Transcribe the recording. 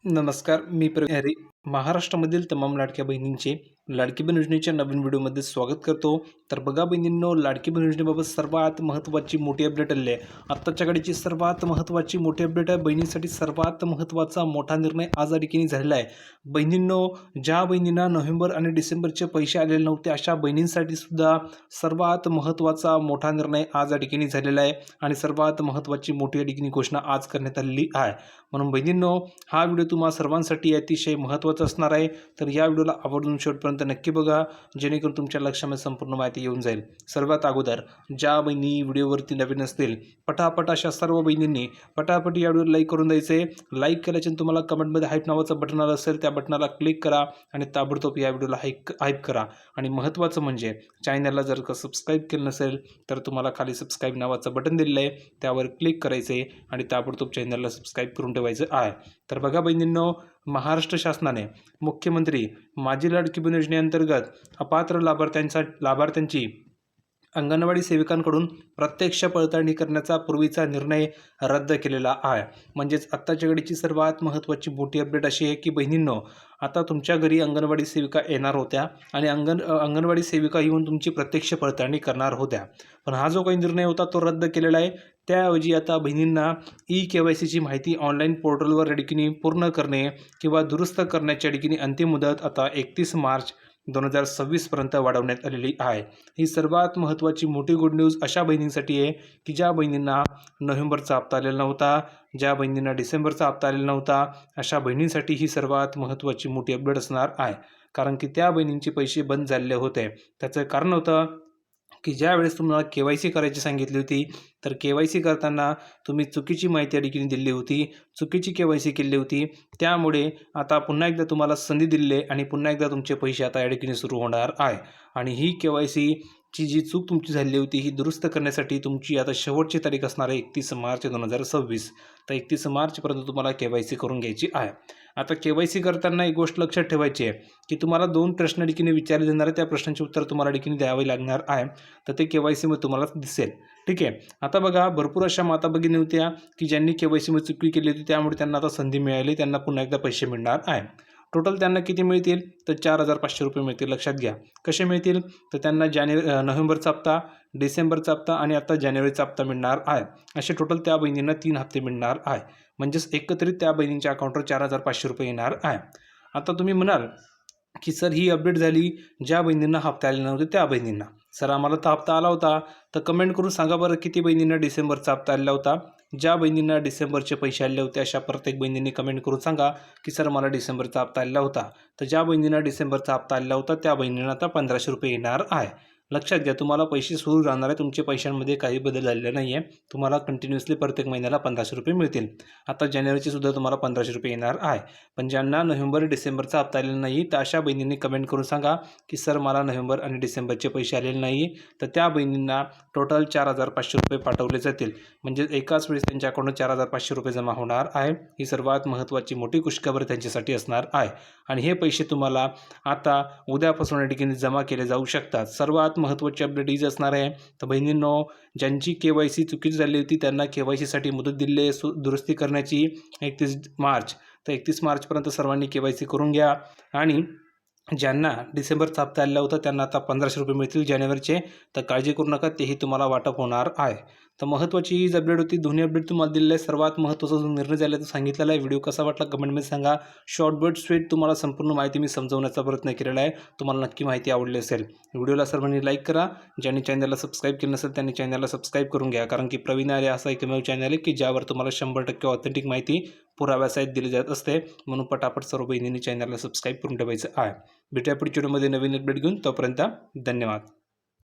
नमस्कार, मी प्रवीण. महाराष्ट्रामधील तमाम लाडक्या बहिणींचे लाडकी बहीण योजनेच्या नवीन व्हिडिओमध्ये स्वागत करतो. तर बघा बहिणींनो, लाडकी बहीण योजनेबाबत सर्वात महत्त्वाची मोठी अपडेट आली आहे. आत्ताच्या घडीची सर्वात महत्त्वाची मोठी अपडेट आहे. बहिणींसाठी सर्वात महत्त्वाचा मोठा निर्णय आज या ठिकाणी झालेला आहे. बहिणींनो, ज्या बहिणींना नोव्हेंबर आणि डिसेंबरचे पैसे आलेले नव्हते अशा बहिणींसाठी सुद्धा सर्वात महत्त्वाचा मोठा निर्णय आज या ठिकाणी झालेला आहे आणि सर्वात महत्त्वाची मोठी या ठिकाणी घोषणा आज करण्यात आलेली आहे. म्हणून बहिणींनो, हा व्हिडिओ तुम्हा सर्वांसाठी अतिशय महत्त्वाचा असणार आहे. तर या व्हिडिओला आवर्जून शेवटपर्यंत नक्की बघा, जेणेकरून तुमच्या लक्षामध्ये संपूर्ण माहिती येऊन जाईल. सर्वात अगोदर ज्या बहिणी व्हिडिओवरती नवीन असतील, पटापट अशा सर्व बहिणींनी पटापट या व्हिडिओला लाईक करून द्यायचे. लाईक केल्याच्या तुम्हाला कमेंटमध्ये हाईप नावाचं बटन आलं असेल, त्या बटनाला क्लिक करा आणि ताबडतोब या व्हिडिओला हाईप करा. आणि महत्त्वाचं म्हणजे चॅनलला जर का सबस्क्राईब केलं नसेल तर तुम्हाला खाली सबस्क्राईब नावाचं बटन दिलेलं आहे, त्यावर क्लिक करायचे आणि ताबडतोब चॅनलला सबस्क्राईब करून ठेवायचं आहे. तर बघा बहिणींनो, महाराष्ट्र शासनाने मुख्यमंत्री माझी लाडकी बहीण योजनेअंतर्गत अपात्र लाभार्थ्यांची अंगणवाडी सेविकांकडून प्रत्यक्ष पडताळणी करण्याचा पूर्वीचा निर्णय रद्द केलेला आहे. म्हणजेच आत्ताच्या घडीची सर्वात महत्त्वाची मोठी अपडेट अशी आहे की बहिणींनो, आता तुमच्या घरी अंगणवाडी सेविका येणार होत्या आणि अंगणवाडी सेविका येऊन तुमची प्रत्यक्ष पडताळणी करणार होत्या. पण हा जो काही निर्णय होता तो रद्द केलेला आहे. त्याऐवजी आता बहिणींना KYCची माहिती ऑनलाईन पोर्टलवर या ठिकाणी पूर्ण करणे किंवा दुरुस्त करण्याच्या ठिकाणी अंतिम मुदत आता 31 मार्च 2026 पर्यंत वाढवण्यात आलेली आहे. ही सर्वात महत्त्वाची मोठी गुड न्यूज अशा बहिणींसाठी आहे की ज्या बहिणींना नोव्हेंबरचा हप्ता आलेला नव्हता, ज्या बहिणींना डिसेंबरचा हप्ता आलेला नव्हता, अशा बहिणींसाठी ही सर्वात महत्त्वाची मोठी अपडेट असणार आहे. कारण की त्या बहिणींचे पैसे बंद झालेले होते. त्याचं कारण होतं की ज्या वेळेस तुम्हाला KYC करायची सांगितली होती, तर KYC करताना तुम्ही चुकीची माहिती या ठिकाणी दिली होती, चुकीची KYC केली होती. त्यामुळे आता पुन्हा एकदा तुम्हाला संधी दिली आहे आणि पुन्हा एकदा तुमचे पैसे आता या ठिकाणी सुरू होणार आहे. आणि ही KYCची जी चूक तुमची झाली होती ही दुरुस्त करण्यासाठी तुमची आता शेवटची तारीख असणार आहे 31 मार्च 2026. तर 31 मार्चपर्यंत तुम्हाला KYC करून घ्यायची आहे. आता KYC करताना एक गोष्ट लक्षात ठेवायची आहे की तुम्हाला 2 प्रश्न ठिकाणी विचारले जाणार आहे. त्या प्रश्नांची उत्तर तुम्हाला ठिकाणी द्यावे लागणार आहे. तर ते KYC मध्ये तुम्हाला दिसेल. ठीक आहे. आता बघा, भरपूर अशा माता भगिनी होत्या की ज्यांनी KYC मध्ये चुकी केली होती, त्यामुळे त्यांना आता संधी मिळाली, त्यांना पुन्हा एकदा पैसे मिळणार आहे. टोटल त्यांना किती मिळतील तर 4,500 रुपये मिळतील. लक्षात घ्या कसे मिळतील. तर त्यांना नोव्हेंबरचा हप्ता, डिसेंबरचा हप्ता आणि आता जानेवारीचा हप्ता मिळणार आहे. असे टोटल त्या बहिणींना 3 हप्ते मिळणार आहे. म्हणजेच एकत्रित त्या बहिणींच्या अकाउंटवर 4,500 रुपये येणार आहे. आता तुम्ही म्हणाल की सर ही अपडेट झाली ज्या बहिणींना हप्ता आले नव्हते त्या बहिणींना. सर आम्हाला तर हप्ता आला होता. तर कमेंट करून सांगा बरं किती बहिणींना डिसेंबरचा हप्ता आलेला होता. ज्या बहिणींना डिसेंबरचे पैसे आले होते अशा प्रत्येक बहिणींनी कमेंट करून सांगा की सर मला डिसेंबरचा हप्ता आलेला होता. तर ज्या बहिणींना डिसेंबरचा हप्ता आलेला होता त्या बहिणींना आता 1,500 रुपये येणार आहे. लक्षात घ्या, तुम्हाला पैसे सुरू राहणार आहे. तुमच्या पैशांमध्ये काही बदल झालेला नाही आहे. तुम्हाला कंटिन्युअसली प्रत्येक महिन्याला 1,500 रुपये मिळतील. आता जानेवारीचे सुद्धा तुम्हाला 1,500 रुपये येणार आहे. पण ज्यांना नोव्हेंबर डिसेंबरचा हप्ता आलेला नाही तर अशा बहिणींनी कमेंट करून सांगा की सर मला नोव्हेंबर आणि डिसेंबरचे पैसे आलेले नाही. तर त्या बहिणींना टोटल 4,500 रुपये पाठवले जातील. म्हणजे एकाच वेळेस त्यांच्या अकाउंटवर 4,500 रुपये जमा होणार आहे. ही सर्वात महत्त्वाची मोठी खुशखबर त्यांच्यासाठी असणार आहे. आणि हे पैसे तुम्हाला आता उद्यापासून या ठिकाणी जमा केले जाऊ शकतात. सर्वात महत्त्वाची अपडेट हीच असणार आहे. तर बहिणींनो, ज्यांची KYC चुकीची झाली होती त्यांना KYC साठी मुदत दिली आहे दुरुस्ती करण्याची 31 मार्च. तर 31 मार्चपर्यंत सर्वांनी KYC करून घ्या. आणि ज्यांना डिसेंबरचा हप्ता आलेला होता त्यांना आता 1,500 रुपये मिळतील जानेवारीचे. तर काळजी करू नका, तेही तुम्हाला वाटप होणार आहे. तर महत्त्वाची हीच अपडेट होती. दोन्ही अपडेट तुम्हाला दिलेले आहे. सर्वात महत्त्वाचा जो निर्णय झाला तो सांगितलेला आहे. व्हिडिओ कसा वाटला कमेंटमध्ये सांगा. शॉर्ट बट स्वीट तुम्हाला संपूर्ण माहिती मी समजवण्याचा प्रयत्न केलेला आहे. तुम्हाला नक्की माहिती आवडली असेल. व्हिडिओला सर्वांनी लाईक करा. ज्यांनी चॅनलला सबस्क्राईब केलं नसेल त्यांनी चॅनलला सबस्क्राईब करून घ्या. कारण की प्रवीण आर्य असा एकमेव चॅनल आहे की ज्यावर तुम्हाला 100% ऑथेंटिक माहिती पुराव्यासहित दिली जात असते. म्हणून पटापट सर्व बहिणींनी चॅनलला सबस्क्राईब करून ठेवायचं आहे. भेटूया पुढच्या व्हिडिओमध्ये नवीन अपडेट घेऊन. तोपर्यंत धन्यवाद.